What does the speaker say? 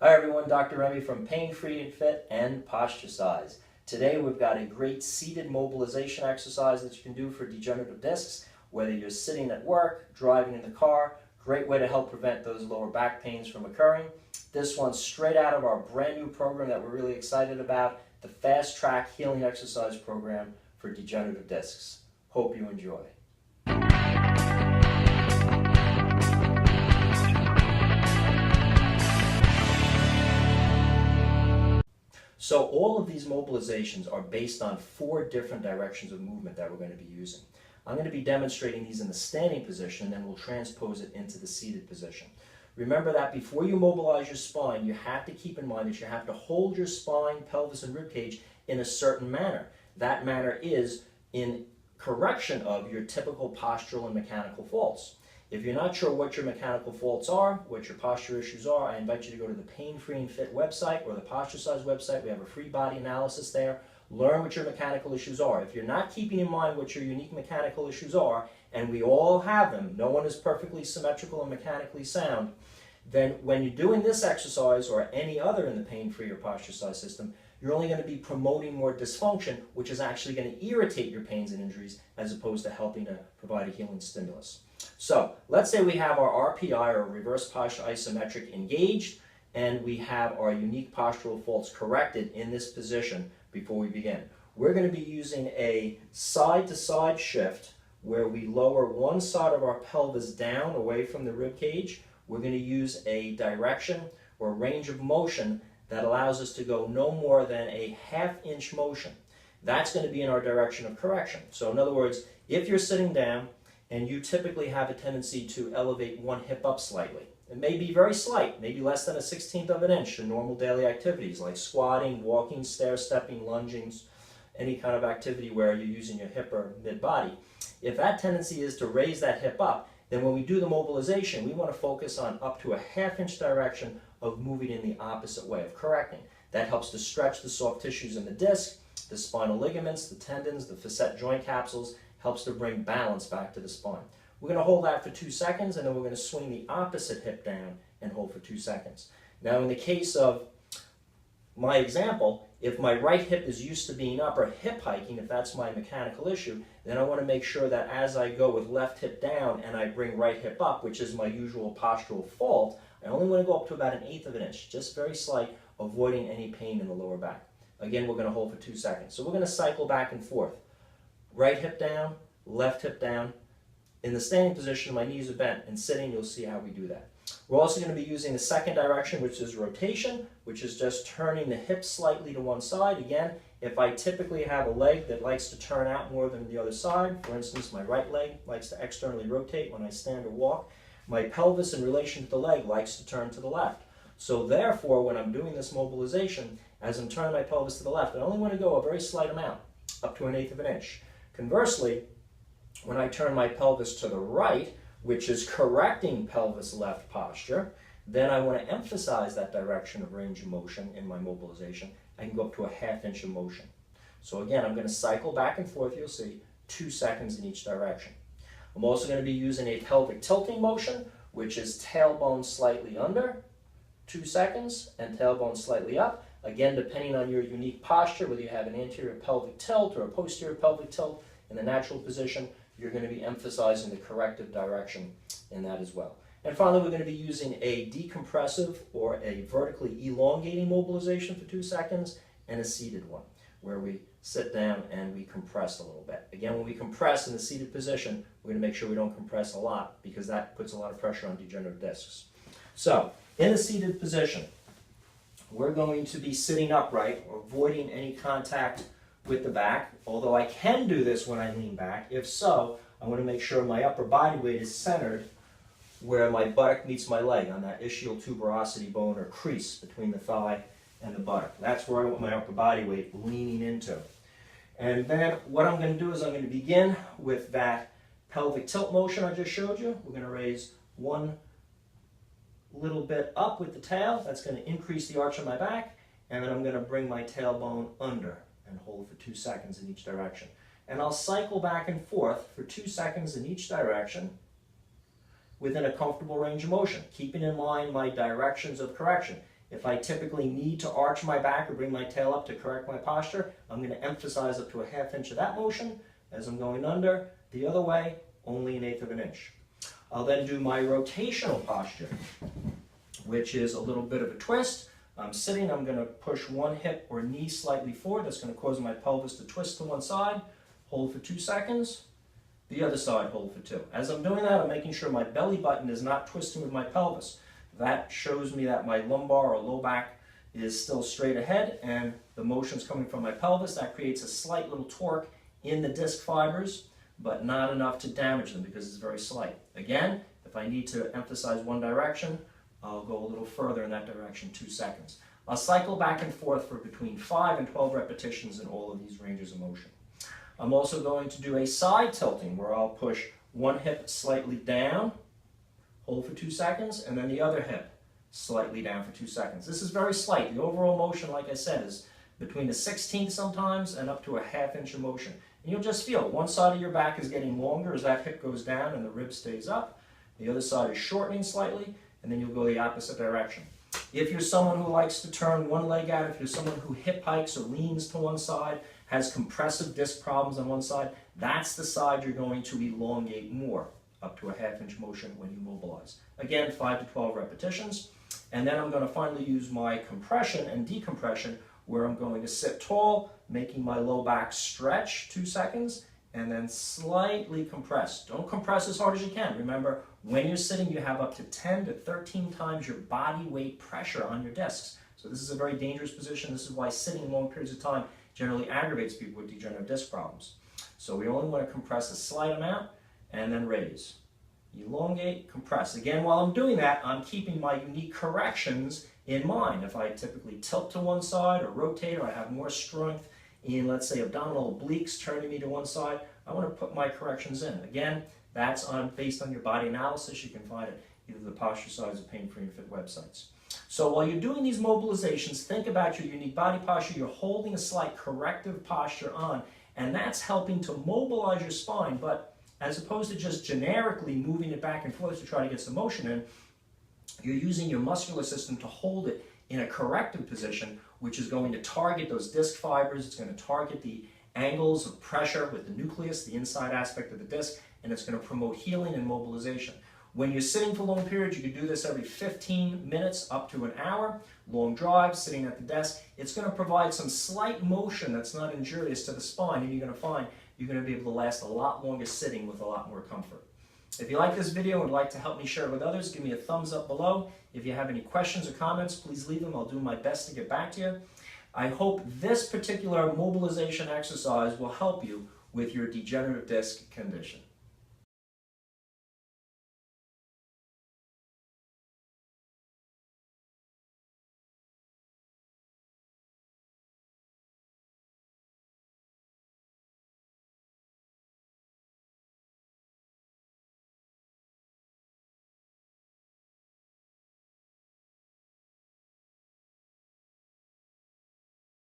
Hi everyone, Dr. Remy from Pain Free and Fit and Posture Size. Today we've got a great seated mobilization exercise that you can do for degenerative discs, whether you're sitting at work, driving in the car. Great way to help prevent those lower back pains from occurring. This one's straight out of our brand new program that we're really excited about, the Fast Track Healing Exercise Program for degenerative discs. Hope you enjoy. So all of these mobilizations are based on 4 different directions of movement that we're going to be using. I'm going to be demonstrating these in the standing position, and then we'll transpose it into the seated position. Remember that before you mobilize your spine, you have to keep in mind that you have to hold your spine, pelvis, and ribcage in a certain manner. That manner is in correction of your typical postural and mechanical faults. If you're not sure what your mechanical faults are, what your posture issues are, I invite you to go to the Pain Free and Fit website or the Posture Size website. We have a free body analysis there. Learn what your mechanical issues are. If you're not keeping in mind what your unique mechanical issues are, and we all have them, no one is perfectly symmetrical and mechanically sound, then when you're doing this exercise or any other in the Pain Free or Posture Size system, you're only going to be promoting more dysfunction, which is actually going to irritate your pains and injuries as opposed to helping to provide a healing stimulus. So let's say we have our RPI, or reverse posture isometric, engaged, and we have our unique postural faults corrected in this position before we begin. We're going to be using a side-to-side shift where we lower one side of our pelvis down away from the rib cage. We're going to use a direction or range of motion that allows us to go no more than a half-inch motion. That's going to be in our direction of correction. So in other words, if you're sitting down and you typically have a tendency to elevate one hip up slightly, it may be very slight, maybe less than a 1/16 of an inch in normal daily activities like squatting, walking, stair-stepping, lunging, any kind of activity where you're using your hip or mid-body. If that tendency is to raise that hip up, then when we do the mobilization, we want to focus on up to a half-inch direction of moving in the opposite way, of correcting. That helps to stretch the soft tissues in the disc, the spinal ligaments, the tendons, the facet joint capsules, helps to bring balance back to the spine. We're going to hold that for 2 seconds, and then we're going to swing the opposite hip down and hold for 2 seconds. Now in the case of my example, if my right hip is used to being up or hip hiking, if that's my mechanical issue, then I want to make sure that as I go with left hip down and I bring right hip up, which is my usual postural fault, I only want to go up to about 1/8 of an inch, just very slight, avoiding any pain in the lower back. Again, we're going to hold for 2 seconds. So we're going to cycle back and forth. Right hip down, left hip down. In the standing position, my knees are bent, and sitting, you'll see how we do that. We're also going to be using the second direction, which is rotation, which is just turning the hips slightly to one side. Again, if I typically have a leg that likes to turn out more than the other side, for instance, my right leg likes to externally rotate when I stand or walk, my pelvis in relation to the leg likes to turn to the left. So therefore, when I'm doing this mobilization, as I'm turning my pelvis to the left, I only want to go a very slight amount, up to 1/8 of an inch. Conversely, when I turn my pelvis to the right, which is correcting pelvis left posture, then I want to emphasize that direction of range of motion in my mobilization. I can go up to a half-inch of motion. So again, I'm going to cycle back and forth, you'll see, 2 seconds in each direction. I'm also going to be using a pelvic tilting motion, which is tailbone slightly under, 2 seconds, and tailbone slightly up. Again, depending on your unique posture, whether you have an anterior pelvic tilt or a posterior pelvic tilt in the natural position, you're going to be emphasizing the corrective direction in that as well. And finally, we're going to be using a decompressive or a vertically elongating mobilization for 2 seconds and a seated one, where we sit down and we compress a little bit. Again, when we compress in the seated position, we're going to make sure we don't compress a lot because that puts a lot of pressure on degenerative discs. So, in the seated position, we're going to be sitting upright, avoiding any contact with the back, although I can do this when I lean back. If so, I want to make sure my upper body weight is centered where my buttock meets my leg, on that ischial tuberosity bone or crease between the thigh and the buttock. That's where I want my upper body weight leaning into. And then what I'm going to do is I'm going to begin with that pelvic tilt motion I just showed you. We're going to raise one little bit up with the tail. That's going to increase the arch of my back. And then I'm going to bring my tailbone under and hold for 2 seconds in each direction. And I'll cycle back and forth for 2 seconds in each direction within a comfortable range of motion, keeping in mind my directions of correction. If I typically need to arch my back or bring my tail up to correct my posture, I'm going to emphasize up to a ½ inch of that motion. As I'm going under, the other way, only an 1/8 of an inch. I'll then do my rotational posture, which is a little bit of a twist. I'm sitting, I'm going to push one hip or knee slightly forward. That's going to cause my pelvis to twist to one side. Hold for 2 seconds. The other side, hold for 2. As I'm doing that, I'm making sure my belly button is not twisting with my pelvis. That shows me that my lumbar or low back is still straight ahead and the motion's coming from my pelvis. That creates a slight little torque in the disc fibers, but not enough to damage them because it's very slight. Again, if I need to emphasize one direction, I'll go a little further in that direction, 2 seconds. I'll cycle back and forth for between 5 and 12 repetitions in all of these ranges of motion. I'm also going to do a side tilting where I'll push one hip slightly down, hold for 2 seconds, and then the other hip slightly down for 2 seconds. This is very slight. The overall motion, like I said, is between a 1/16 sometimes and up to a ½ inch of motion. And you'll just feel one side of your back is getting longer as that hip goes down and the rib stays up. The other side is shortening slightly, and then you'll go the opposite direction. If you're someone who likes to turn one leg out, if you're someone who hip hikes or leans to one side, has compressive disc problems on one side, that's the side you're going to elongate more, up to a ½ inch motion when you mobilize. Again, 5 to 12 repetitions. And then I'm going to finally use my compression and decompression where I'm going to sit tall, making my low back stretch 2 seconds, and then slightly compress. Don't compress as hard as you can. Remember, when you're sitting, you have up to 10 to 13 times your body weight pressure on your discs. So this is a very dangerous position. This is why sitting long periods of time generally aggravates people with degenerative disc problems. So we only want to compress a slight amount and then raise. Elongate, compress. Again, while I'm doing that, I'm keeping my unique corrections in mind. If I typically tilt to one side or rotate, or I have more strength in, let's say, abdominal obliques turning me to one side, I want to put my corrections in. Again, that's based on your body analysis. You can find it either the Posture Sides or Pain Free and Fit websites. So while you're doing these mobilizations, think about your unique body posture. You're holding a slight corrective posture on, and that's helping to mobilize your spine. But as opposed to just generically moving it back and forth to try to get some motion in, you're using your muscular system to hold it in a corrective position, which is going to target those disc fibers. It's going to target the angles of pressure with the nucleus, the inside aspect of the disc, and it's going to promote healing and mobilization. When you're sitting for long periods, you can do this every 15 minutes up to an hour. Long drives, sitting at the desk. It's going to provide some slight motion that's not injurious to the spine, and you're going to find you're going to be able to last a lot longer sitting with a lot more comfort. If you like this video and would like to help me share it with others, give me a thumbs up below. If you have any questions or comments, please leave them. I'll do my best to get back to you. I hope this particular mobilization exercise will help you with your degenerative disc condition.